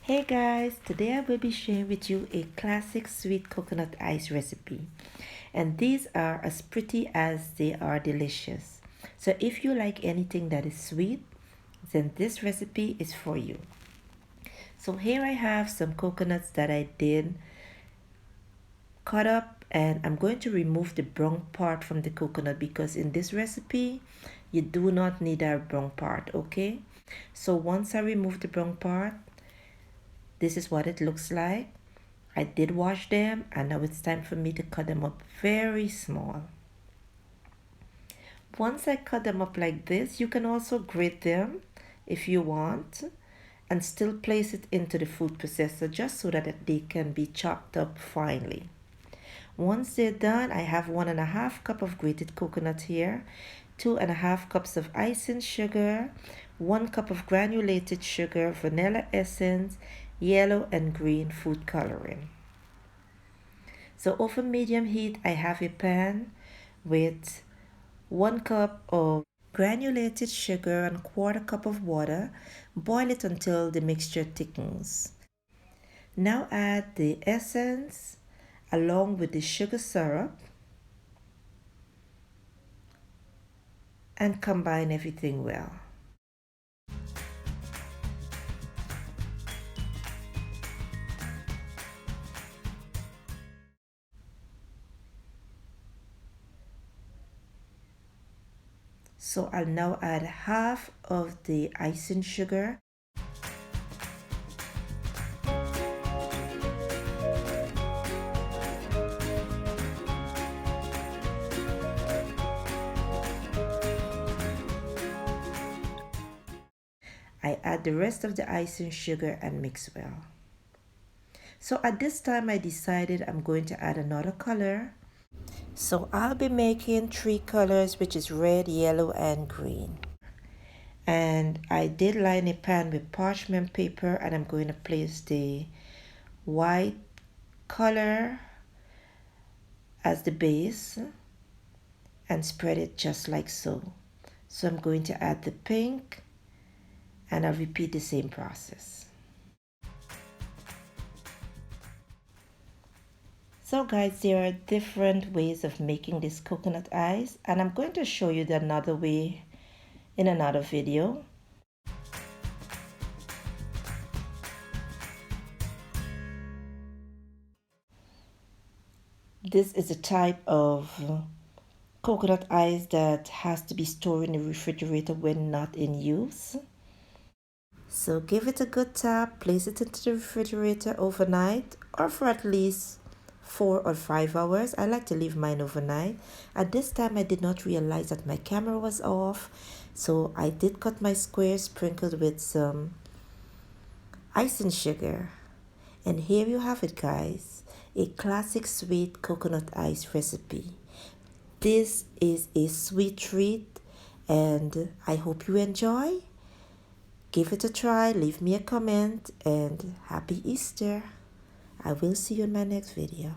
Hey guys, today I will be sharing with you a classic sweet coconut ice recipe, and these are as pretty as they are delicious. So if you like anything that is sweet, then this recipe is for you. So here I have some coconuts that I did cut up, and I'm going to remove the brown part from the coconut because in this recipe you do not need a brown part. Okay, so once I remove the brown part, this is what it looks like. I did wash them, and now it's time for me to cut them up very small. Once I cut them up like this, you can also grate them if you want and still place it into the food processor just so that they can be chopped up finely. Once they're done, I have 1.5 cup of grated coconut here, 2.5 cups of icing sugar, 1 cup of granulated sugar, vanilla essence, yellow and green food coloring. So over medium heat, I have a pan with 1 cup of granulated sugar and 1/4 cup of water. Boil it until the mixture thickens. Now add the essence along with the sugar syrup and combine everything well. So I'll now add half of the icing sugar. I add the rest of the icing sugar and mix well. So at this time I decided I'm going to add another color. So I'll be making 3 colors, which is red, yellow and green. And I did line a pan with parchment paper, and I'm going to place the white color as the base and spread it just like so. So I'm going to add the pink, and I'll repeat the same process. So guys, there are different ways of making this coconut ice, and I'm going to show you the another way in another video. This is a type of coconut ice that has to be stored in the refrigerator when not in use. So give it a good tap, place it into the refrigerator overnight or for at least 4 or 5 hours. I like to leave mine overnight. At this time I did not realize that my camera was off, so I did cut my squares sprinkled with some icing sugar. And here you have it guys, a classic sweet coconut ice recipe. This is a sweet treat and I hope you enjoy. Give it a try, leave me a comment, and happy Easter. I will see you in my next video.